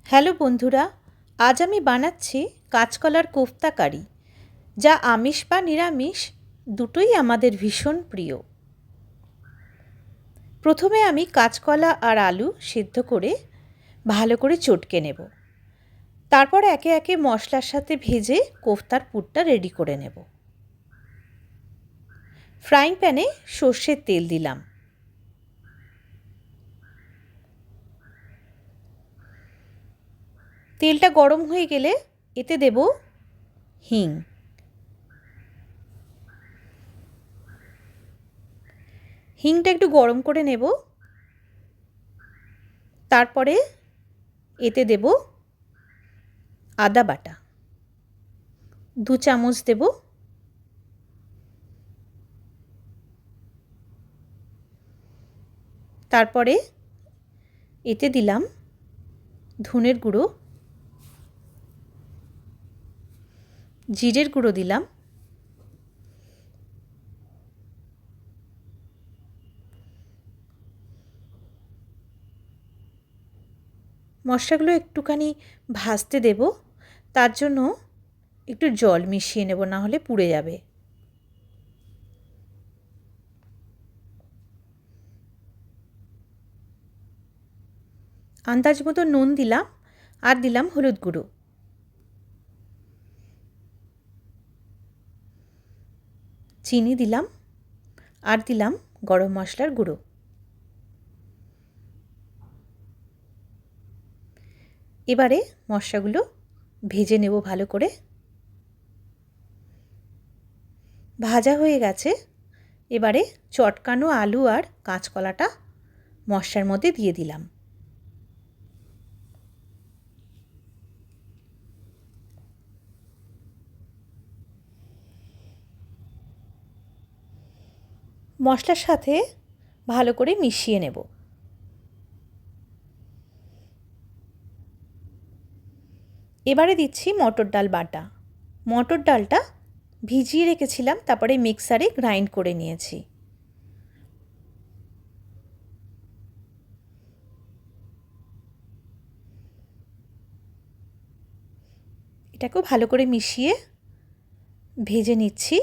Hello বন্ধুরা, আজ আমি বানাচ্ছি কাঁচকলার কোফতা কারি, যা আমিষ বা নিরামিষ দুটোই আমাদের ভীষণ প্রিয়। প্রথমে আমি কাঁচকলা আর আলু সিদ্ধ করে ভালো করে চটকে নেব। তারপর একে একে মশলার সাথে ভেজে কোফতার পুরটা রেডি করে নেব। ফ্রাইং প্যানে সর্ষের তেল দিলাম। তেলটা গরম হয়ে গেলে এতে দেব হিং। হিংটা একটু গরম করে নেব। তারপরে এতে দেব আদা বাটা 2 চামচ দেব। তারপরে এতে দিলাম ধনের গুঁড়ো, জিরের গুঁড়ো দিলাম, মশলাগুলো একটুখানি ভাজতে দেব। তার জন্য একটু জল মিশিয়ে নেব, না হলে পুড়ে যাবে। আন্দাজ মতো নুন দিলাম আর দিলাম হলুদ গুঁড়ো। চিনি দিলাম আর দিলাম গরম মশলার গুঁড়ো। এবারে মশলাগুলো ভেজে নেব ভালো করে। ভাজা হয়ে গেছে। এবারে চটকানো আলু আর কাঁচকলাটা মশলার মধ্যে দিয়ে দিলাম। মশলার সাথে ভালো করে মিশিয়ে নেব। এবারে দিচ্ছি মটর ডাল বাটা। মটর ডালটা ভিজিয়ে রেখেছিলাম, তারপরে মিক্সারে গ্রাইন্ড করে নিয়েছি। এটাকেও ভালো করে মিশিয়ে ভেজে নিচ্ছি।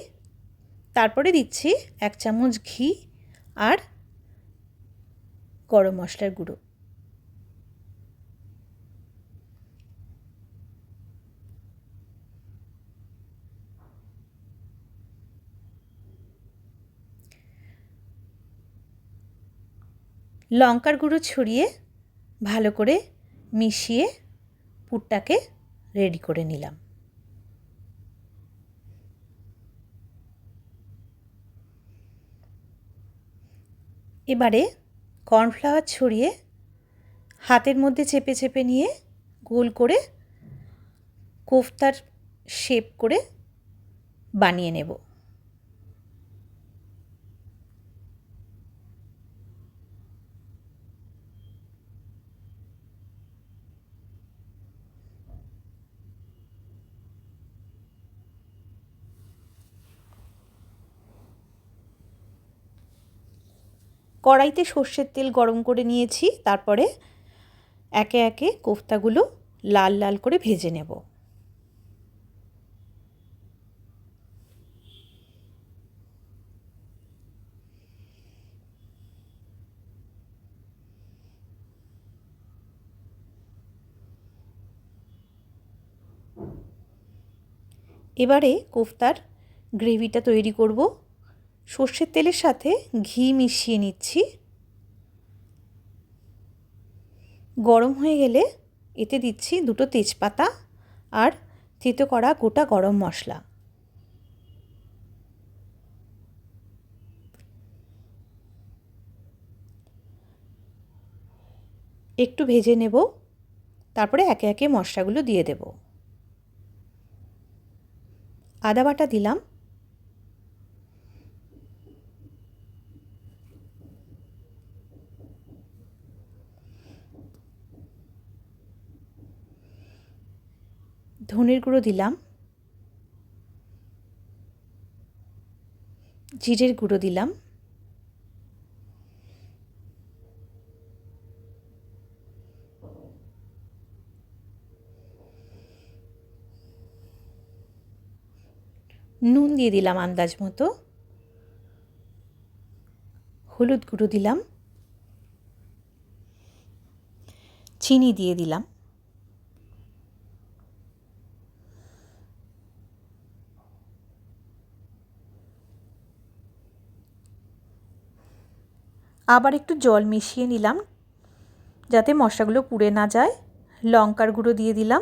তারপরে দিচ্ছি 1 চামচ ঘি আর গরম মশলার গুঁড়ো। লঙ্কার গুঁড়ো ছড়িয়ে ভালো করে মিশিয়ে পুরটাকে রেডি করে নিলাম। এবারে কর্নফ্লাওয়ার ছড়িয়ে হাতের মধ্যে চেপে চেপে নিয়ে গোল করে কোফতার শেপ করে বানিয়ে নেব। কড়াইতে সর্ষের তেল গরম করে নিয়েছি। তারপরে একে একে কোফতাগুলো লাল লাল করে ভেজে নেব। এবারে কোফতার গ্রেভিটা তৈরি করব। সর্ষের তেলের সাথে ঘি মিশিয়ে নিচ্ছি। গরম হয়ে গেলে এতে দিচ্ছি 2টো তেজপাতা আর থেতো করা গোটা গরম মশলা। একটু ভেজে নেব। তারপরে একে একে মশলাগুলো দিয়ে দেব। আদা বাটা দিলাম, ধনের গুঁড়ো দিলাম, জিরের গুঁড়ো দিলাম, নুন দিয়ে দিলাম আন্দাজ মতো, হলুদ গুঁড়ো দিলাম, চিনি দিয়ে দিলাম, আবার একটু জল মিশিয়ে নিলাম যাতে মশলাগুলো পুড়ে না যায়। লঙ্কার গুঁড়ো দিয়ে দিলাম,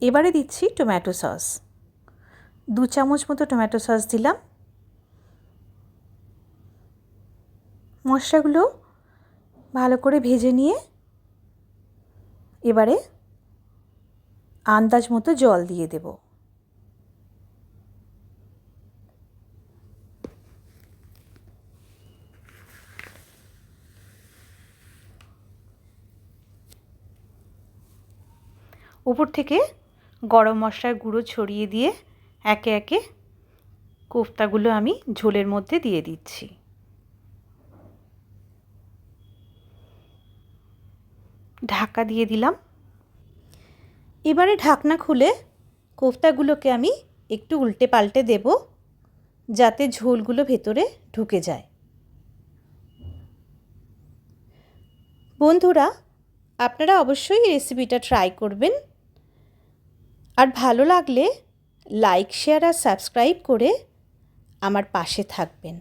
এবারে দিচ্ছি টমেটো সস, 2 চামচ মতো টমেটো সস দিলাম। মশলাগুলো ভালো করে ভেজে নিয়ে এবারে আন্দাজ মতো জল দিয়ে দেব। উপর থেকে গরম মশলার গুঁড়ো ছড়িয়ে দিয়ে একে একে কোফতাগুলো আমি ঝোলের মধ্যে দিয়ে দিচ্ছি। ঢাকা দিয়ে দিলাম। এবারে ঢাকনা খুলে কোফতাগুলোকে আমি একটু উল্টে পাল্টে দেব যাতে ঝোলগুলো ভেতরে ঢুকে যায়। বন্ধুরা, আপনারা অবশ্যই এই রেসিপিটা ট্রাই করবেন, আর ভালো লাগলে লাইক, শেয়ার আর সাবস্ক্রাইব করে আমার পাশে থাকবেন।